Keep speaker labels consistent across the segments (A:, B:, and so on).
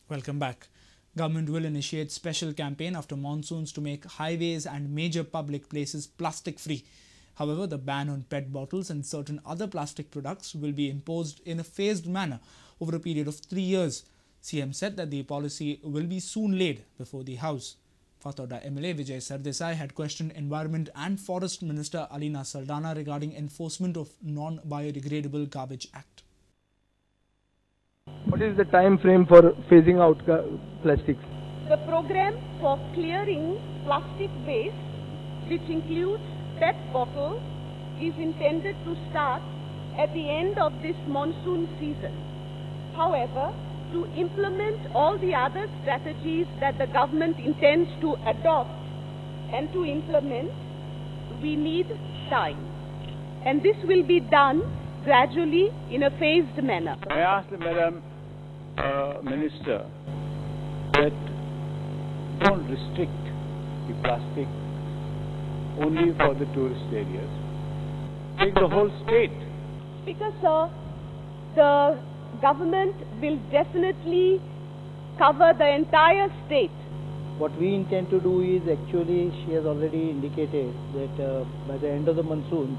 A: Welcome back. Government will initiate special campaign after monsoons to make highways and major public places plastic free. However, the ban on PET bottles and certain other plastic products will be imposed in a phased manner over a period of 3 years. CM said that the policy will be soon laid before the House. Fathoda MLA Vijay Sardesai had questioned Environment and Forest Minister Alina Saldana regarding enforcement of Non-Biodegradable Garbage Act.
B: What is the time frame for phasing out plastics?
C: The program for clearing plastic waste, which includes PET bottles, is intended to start at the end of this monsoon season. However, to implement all the other strategies that the government intends to adopt and to implement, we need time. And this will be done gradually in a phased manner.
D: I asked the Madam Minister that don't restrict the plastic only for the tourist areas. Take the whole state.
C: Because the government will definitely cover the entire state.
E: What we intend to do is actually, she has already indicated that by the end of the monsoon,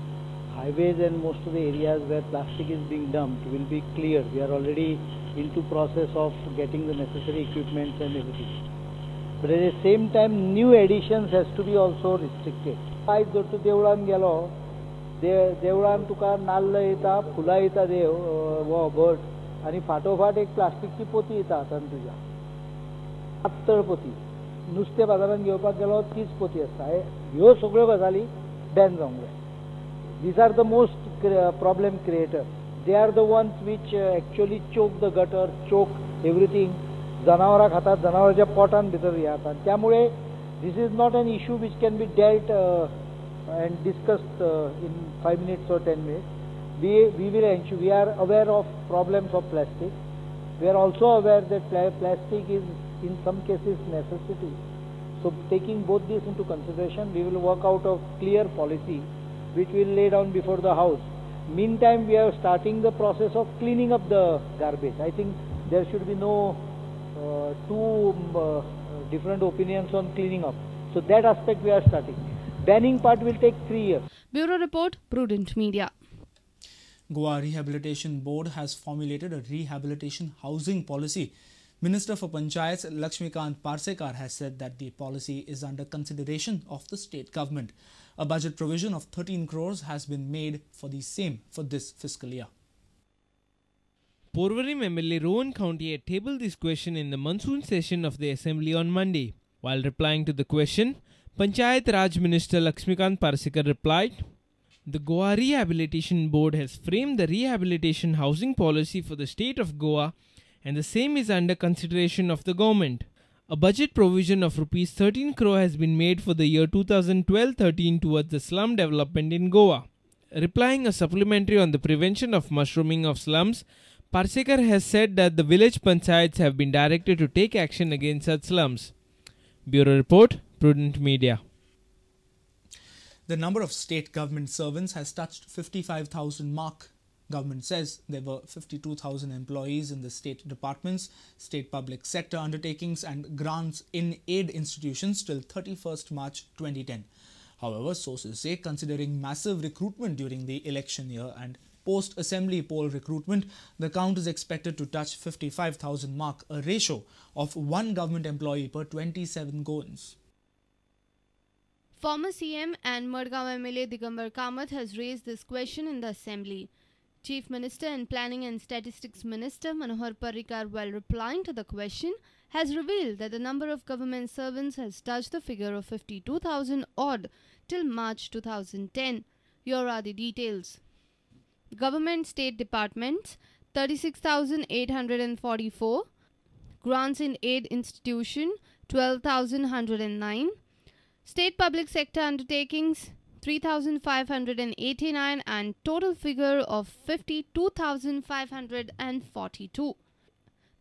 E: highways and most of the areas where plastic is being dumped will be cleared. We are already into process of getting the necessary equipment and everything. But at the same time, new additions has to be also restricted. आयज जर तूं देवळान गेलो, देवळान तुका नाल्ल येता, फुलां येता देव वो भट आनी फाटोफाट एक प्लास्टिकची पोती येता हातान तुज्या. पातळ पोती. नुस्तें बाजारान घेवपाक गेलो तीच पोती आसता. ह्यो सगळ्यो गजाली बॅन जावंक जाय. These are the most problem creators. They are the ones which actually choke the gutter, choke everything. जनावरां खातात, जनावरांच्या पोटान भितर हे जाता. त्यामुळे this is not an issue which can be dealt and discussed in 5 minutes or 10 minutes. We will ensure, we are aware of problems of plastic. We are also aware that plastic is in some cases necessity. So taking both these into consideration, we will work out a clear policy which we will lay down before the House. Meantime, we are starting the process of cleaning up the garbage. I think there should be no two different opinions on cleaning up. So that aspect we are starting. Banning part will take 3 years.
F: Bureau Report, Prudent Media.
A: Goa Rehabilitation Board has formulated a rehabilitation housing policy. Minister for Panchayats Lakshmikant Parsekar has said that the policy is under consideration of the state government. A budget provision of 13 crores has been made for the same for this fiscal year.
G: Porvarim MLA Rowan County had tabled this question in the monsoon session of the Assembly on Monday. While replying to the question, Panchayat Raj Minister Lakshmikant Parsekar replied, "The Goa Rehabilitation Board has framed the rehabilitation housing policy for the state of Goa and the same is under consideration of the government. A budget provision of Rs 13 crore has been made for the year 2012-13 towards the slum development in Goa." Replying a supplementary on the prevention of mushrooming of slums, Parsekar has said that the village panchayats have been directed to take action against such slums. Bureau Report, Prudent Media.
A: The number of state government servants has touched 55,000 mark. Government says there were 52,000 employees in the state departments, state public sector undertakings and grants in aid institutions till 31st March 2010. However, sources say considering massive recruitment during the election year and post-assembly poll recruitment, the count is expected to touch 55,000 mark, a ratio of 1 government employee per 27 goans.
F: Former CM and Madgaon MLA Digambar Kamath has raised this question in the Assembly. Chief Minister and Planning and Statistics Minister Manohar Parrikar, while replying to the question, has revealed that the number of government servants has touched the figure of 52,000 odd till March 2010. Here are the details. Government state departments 36,844, grants in aid institution 12,109, state public sector undertakings 3,589 and total figure of 52,542.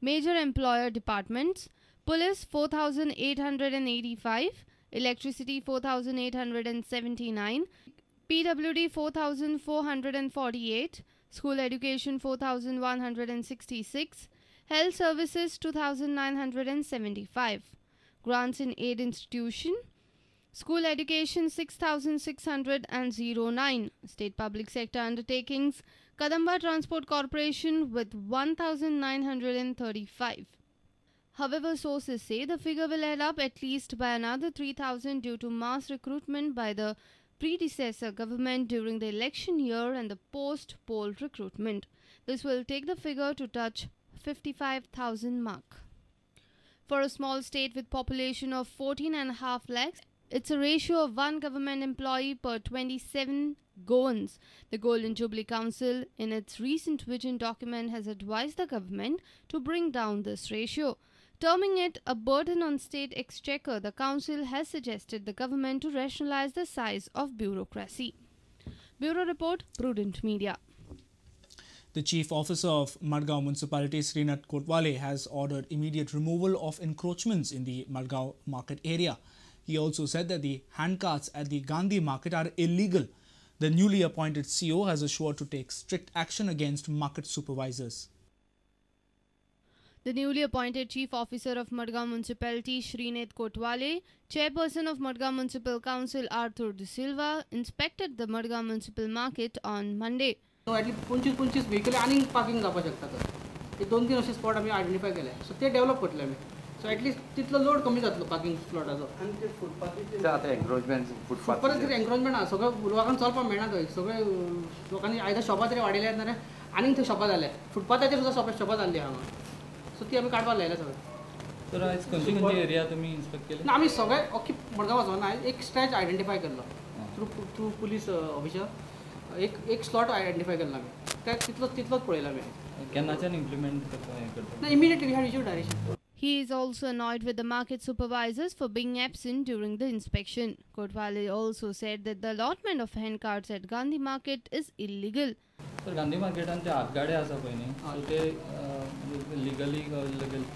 F: Major employer departments: Police 4,885, Electricity 4,879, PWD 4,448, School Education 4,166, Health services 2,975. Grants in aid institution. School education 6,609. State public sector undertakings. Kadamba Transport Corporation with 1,935. However, sources say the figure will add up at least by another 3,000 due to mass recruitment by the predecessor government during the election year and the post-poll recruitment. This will take the figure to touch 55,000 mark. For a small state with population of 14.5 lakhs, it's a ratio of one government employee per 27 Goans. The Golden Jubilee Council, in its recent vision document, has advised the government to bring down this ratio. Terming it a burden on state exchequer, the council has suggested the government to rationalize the size of bureaucracy. Bureau Report, Prudent Media.
A: The Chief Officer of Madgaon Municipality, Srinath Kotwale, has ordered immediate removal of encroachments in the Madgaon market area. He also said that the handcarts at the Gandhi market are illegal. The newly appointed CEO has assured to take strict action against market supervisors.
F: The newly appointed Chief Officer of Madgaon Municipality, Srinath Kotwale, Chairperson of Madgaon Municipal Council, Arthur De Silva, inspected the Madgaon Municipal Market on Monday.
H: So at least 25 vehicle आणि parking जावपाक शकता तर ते 2-3 असे spot आम्ही identify केले सो ते develop करतले आम्ही सो एटलीस्ट तितलो लोड कमी जातलो पार्किंग स्लॉटाचो आणि ते फुटपाथचे आता एन्क्रोचमेंट फुटपाथ एन्क्रोचमेंट आहा सगळं लोकांक चलपाक मेळना थंय सगळे लोकांनी आयदर शॉपां तरी वाडयले ना आनीक थंय शॉपां जाले फुटपाथाचेर सुद्दां शॉपां जाल्ली हांगा सो ती आमी काडपाक लायल्या सगळें
I: तर आयज खंयची एरिया तुमी इन्स्पेक्ट केले
H: ना आमी सगळे ओके मडगांव वचोना एक स्ट्रेच आयडेंटिफाय केल्लो थ्रू पुलीस ऑफिसर एक स्लॉट आयडेंटिफाय केला आम्ही तितलोच पळयला आम्ही
I: केन्नाच्यान इम्प्लिमेंट करता
H: immediately we had issued direction.
F: He is also annoyed with the market supervisors for being absent during the inspection. Kotwale also said that the allotment of handcarts at Gandhi market is illegal.
I: तर गांधी मार्केटान ते हातगाडे आसा पळय न्ही सो ते legally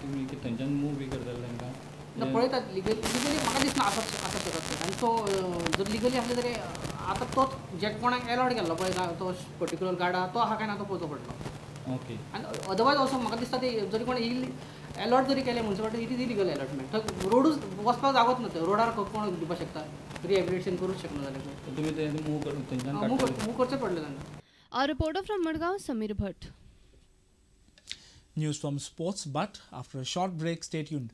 I: तुमी थंयच्यान move B करतले तांकां
H: पळयतात लिगली म्हाका दिसना आसत शकत आनी तो जर लिगली आसले तरी आतां तोच जे कोणाक अलॉट केल्लो पळय तो पर्टिक्युलर गाडा तो आहा काय ना तो पळोवचो पडटलो
I: ओके
H: आनी अदरवायज असो म्हाका दिसता ते जरी कोण अलॉट जरी केले municipality it is illegal allotment थंय रोडूच वचपाक जागोच ना थंय रोडार कोण दिवपाक शकता रिहॅबिलिटेशन करूच शकना जाल्यार
I: तुमी ते मूव करून थंयच्यान
H: मूव करचें पडलें तांकां.
F: A reporter from Madgaon, Samir Bhatt.
A: News from sports, but after a short break, stay tuned.